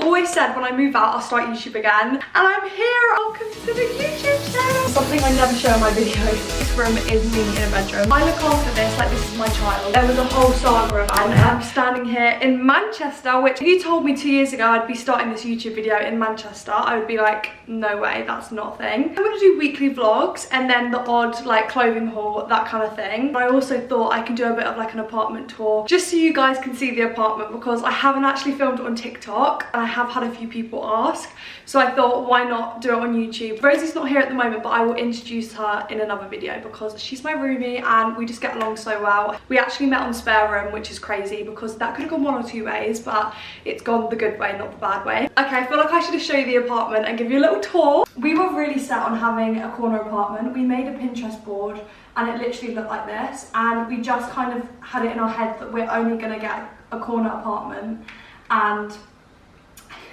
always said when I move out I'll start YouTube again, and I'm here. Welcome to the YouTube channel. Something I never show in my videos. This room is me in a bedroom. I look after this like this is my child. There was a whole saga about it. I'm standing here in Manchester, which if you told me 2 years ago I'd be starting this YouTube video in Manchester, I would be like, no way, that's not a thing. I'm gonna do weekly vlogs and then the odd like clothing haul, that kind of thing. I also thought I can do a bit of like an apartment tour just so you guys can see the apartment, because I haven't actually filmed it on TikTok and I have had a few people ask, so I thought why not do it on YouTube. Rosie's not here at the moment, but I will introduce her in another video because she's my roomie and we just get along so well. We actually met on Spare Room, which is crazy because that could have gone one or two ways, but it's gone the good way, not the bad way. Okay, I feel like I should just show you the apartment and give you a little tour. We were really set on having a corner apartment. We made a Pinterest board and it literally looked like this, and we just kind of had it in our head that we're only gonna get a corner apartment, and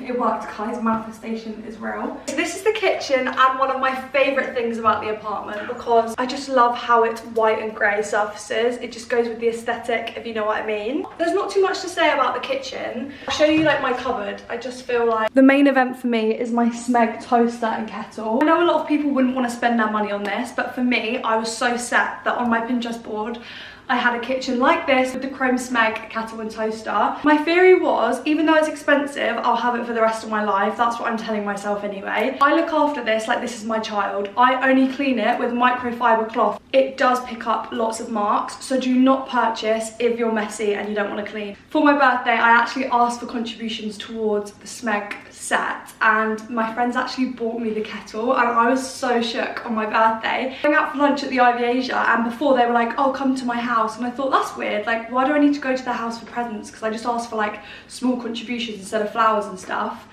it worked, guys. Manifestation is real. This is the kitchen, and one of my favourite things about the apartment, because I just love how it's white and grey surfaces. It just goes with the aesthetic, if you know what I mean. There's not too much to say about the kitchen. I'll show you like my cupboard. I just feel like the main event for me is my Smeg toaster and kettle. I know a lot of people wouldn't want to spend their money on this, but for me, I was so set that on my Pinterest board I had a kitchen like this with the chrome Smeg kettle and toaster. My theory was, even though it's expensive, I'll have it for the rest of my life. That's what I'm telling myself anyway. I look after this like this is my child. I only clean it with microfiber cloth. It does pick up lots of marks, so do not purchase if you're messy and you don't want to clean. For my birthday, I actually asked for contributions towards the Smeg set, and my friends actually bought me the kettle, and I was so shook on my birthday. Going out for lunch at the Ivy Asia, and before they were like, oh, come to my house, and I thought that's weird, like why do I need to go to their house for presents, because I just asked for like small contributions instead of flowers and stuff.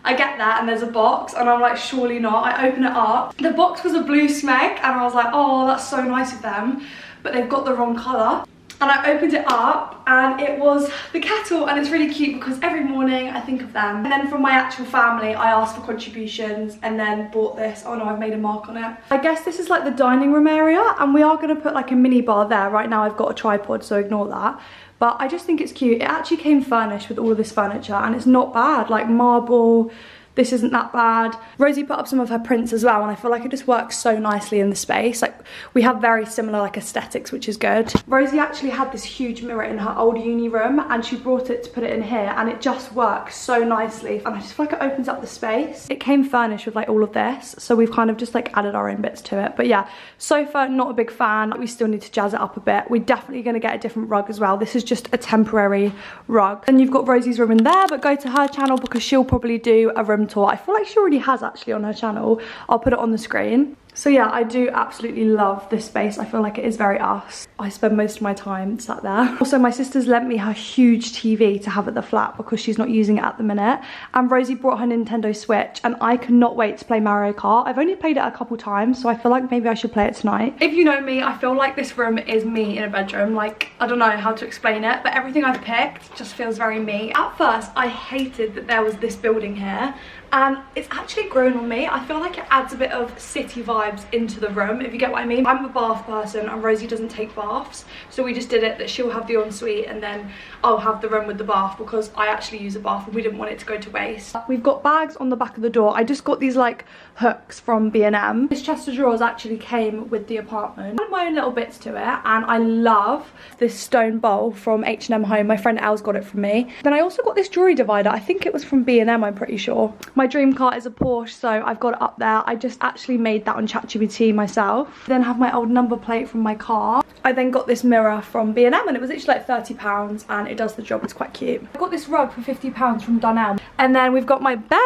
I get that and there's a box and I'm like, surely not. I open it up, the box was a blue Smeg, and I was like, oh, that's so nice of them, but they've got the wrong colour. And I opened it up and it was the kettle, and it's really cute because every morning I think of them. And then from my actual family, I asked for contributions and then bought this. Oh no, I've made a mark on it. I guess this is like the dining room area, and we are going to put like a mini bar there. Right now I've got a tripod, so ignore that. But I just think it's cute. It actually came furnished with all of this furniture and it's not bad, like marble. This isn't that bad. Rosie put up some of her prints as well, and I feel like it just works so nicely in the space. Like we have very similar like aesthetics, which is good. Rosie actually had this huge mirror in her old uni room, and she brought it to put it in here, and it just works so nicely. And I just feel like it opens up the space. It came furnished with like all of this, so we've kind of just like added our own bits to it. But yeah, sofa, not a big fan. We still need to jazz it up a bit. We're definitely gonna get a different rug as well. This is just a temporary rug. And you've got Rosie's room in there, but go to her channel because she'll probably do a room tour. I feel like she already has actually on her channel. I'll put it on the screen. So yeah, I do absolutely love this space. I feel like it is very us. I spend most of my time sat there. Also, my sister's lent me her huge TV to have at the flat because she's not using it at the minute. And Rosie brought her Nintendo Switch, and I cannot wait to play Mario Kart. I've only played it a couple times, so I feel like maybe I should play it tonight. If you know me, I feel like this room is me in a bedroom. Like, I don't know how to explain it, but everything I've picked just feels very me. At first, I hated that there was this building here, and it's actually grown on me. I feel like it adds a bit of city vibes into the room, if you get what I mean. I'm a bath person and Rosie doesn't take baths, so we just did it that she'll have the ensuite and then I'll have the room with the bath, because I actually use a bath and we didn't want it to go to waste. We've got bags on the back of the door. I just got these like hooks from B&M. This chest of drawers actually came with the apartment. I had my own little bits to it, and I love this stone bowl from H&M Home. My friend Elle's got it from me. Then I also got this jewelry divider. I think it was from B&M, I'm pretty sure. My dream car is a Porsche, so I've got it up there. I just actually made that on ChatGPT myself. Then have my old number plate from my car. I then got this mirror from B&M, and it was literally like £30, and it does the job. It's quite cute. I got this rug for £50 from Dunelm. And then we've got my bed.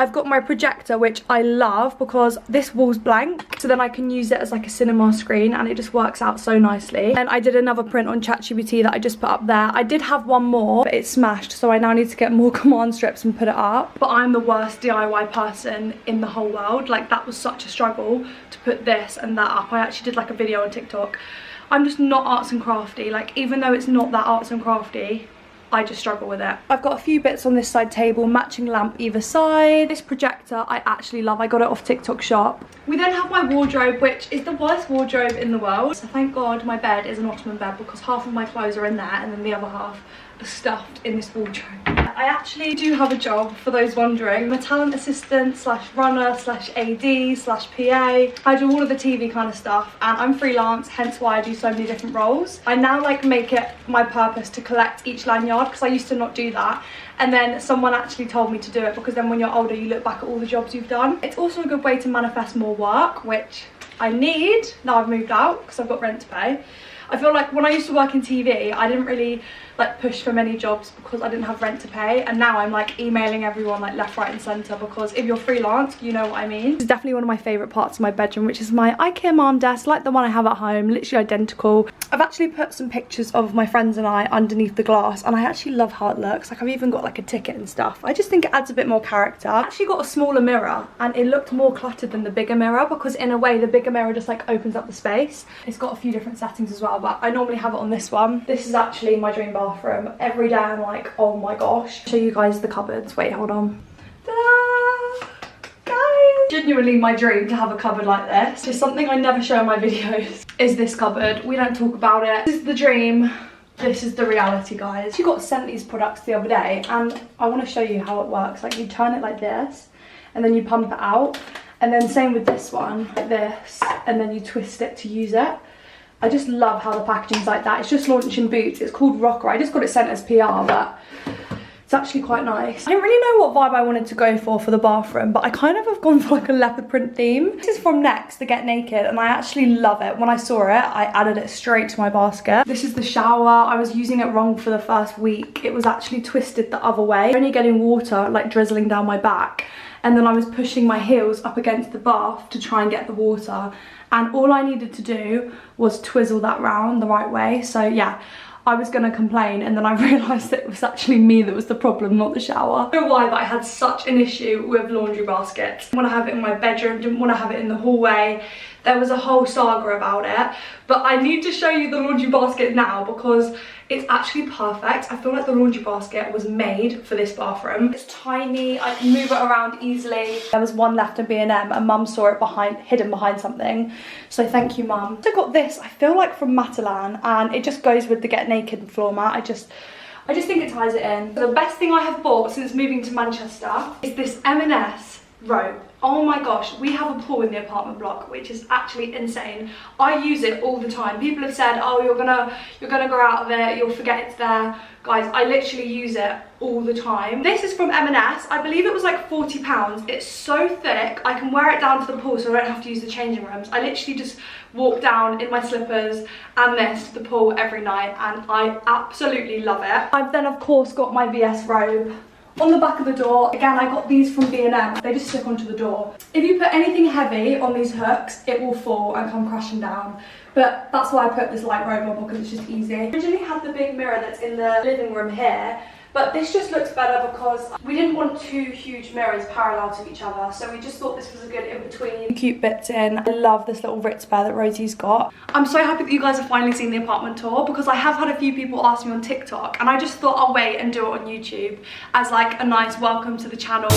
I've got my projector, which I love because this wall's blank, so then I can use it as like a cinema screen, and it just works out so nicely. And I did another print on ChatGPT that I just put up there. I did have one more, but it's smashed, so I now need to get more command strips and put it up. But I'm the worst DIY person in the whole world. Like, that was such a struggle to put this and that up. I actually did like a video on TikTok. I'm just not arts and crafty. Like, even though it's not that arts and crafty, I just struggle with it. I've got a few bits on this side table, matching lamp either side. This projector I actually love. I got it off TikTok shop. We then have my wardrobe, which is the worst wardrobe in the world. So thank God my bed is an Ottoman bed, because half of my clothes are in there and then the other half are stuffed in this wardrobe. yeah, I actually do have a job, for those wondering. I'm a talent assistant slash runner slash AD slash PA. I do all of the TV kind of stuff, and I'm freelance, hence why I do so many different roles. I now like make it my purpose to collect each lanyard, because I used to not do that. And then someone actually told me to do it, because then when you're older, you look back at all the jobs you've done. It's also a good way to manifest more work, which I need now I've moved out, because I've got rent to pay. I feel like when I used to work in TV, I didn't really like push for many jobs because I didn't have rent to pay, and now I'm like emailing everyone like left, right and centre, because if you're freelance, you know what I mean. It's definitely one of my favourite parts of my bedroom, which is my IKEA mom desk, like the one I have at home, literally identical. I've actually put some pictures of my friends and I underneath the glass, and I actually love how it looks. Like, I've even got like a ticket and stuff. I just think it adds a bit more character. I actually got a smaller mirror, and it looked more cluttered than the bigger mirror, because in a way the bigger mirror just like opens up the space. It's got a few different settings as well, but I normally have it on this one. This is actually my dream bathroom. Every day I'm like, oh my gosh. Show you guys the cupboards. Wait, hold on. Ta-da! Guys! Genuinely my dream to have a cupboard like this. Just something I never show in my videos is this cupboard. We don't talk about it. This is the dream. This is the reality, guys. She got sent these products the other day, and I want to show you how it works. Like, you turn it like this, and then you pump it out. And then same with this one, like this, and then you twist it to use it. I just love how the packaging's like that. It's just launched in Boots. It's called Rocker. I just got it sent as PR, but it's actually quite nice. I didn't really know what vibe I wanted to go for the bathroom, but I kind of have gone for like a leopard print theme. This is from Next, the Get Naked, and I actually love it. When I saw it, I added it straight to my basket. This is the shower. I was using it wrong for the first week. It was actually twisted the other way. Only getting water like drizzling down my back, and then I was pushing my heels up against the bath to try and get the water. And all I needed to do was twizzle that round the right way. So yeah, I was gonna complain, and then I realised that it was actually me that was the problem, not the shower. I don't know why, but I had such an issue with laundry baskets. Didn't want to have it in my bedroom, didn't want to have it in the hallway. There was a whole saga about it, but I need to show you the laundry basket now because it's actually perfect. I feel like the laundry basket was made for this bathroom. It's tiny, I can move it around easily. There was one left in B&M, and Mum saw it hidden behind something. So thank you, Mum. I got this, I feel like from Matalan, and it just goes with the Get Naked floor mat. I just think it ties it in. The best thing I have bought since moving to Manchester is this M&S robe. Oh my gosh, we have a pool in the apartment block, which is actually insane. I use it all the time. People have said, oh, you're gonna go out of it, you'll forget it's there. Guys, I literally use it all the time. This is from M&S. I believe it was like £40. It's so thick, I can wear it down to the pool so I don't have to use the changing rooms. I literally just walk down in my slippers and this to the pool every night, and I absolutely love it. I've then of course got my VS robe. On the back of the door, again, I got these from B&M. They just stick onto the door. If you put anything heavy on these hooks, it will fall and come crashing down. But that's why I put this light robe on, because it's just easy. I originally had the big mirror that's in the living room here, but this just looks better because we didn't want two huge mirrors parallel to each other, so we just thought this was a good in-between. Cute bits in. I love this little Ritz bear that Rosie's got. I'm so happy that you guys have finally seen the apartment tour, because I have had a few people ask me on TikTok, and I just thought I'll wait and do it on YouTube as like a nice welcome to the channel.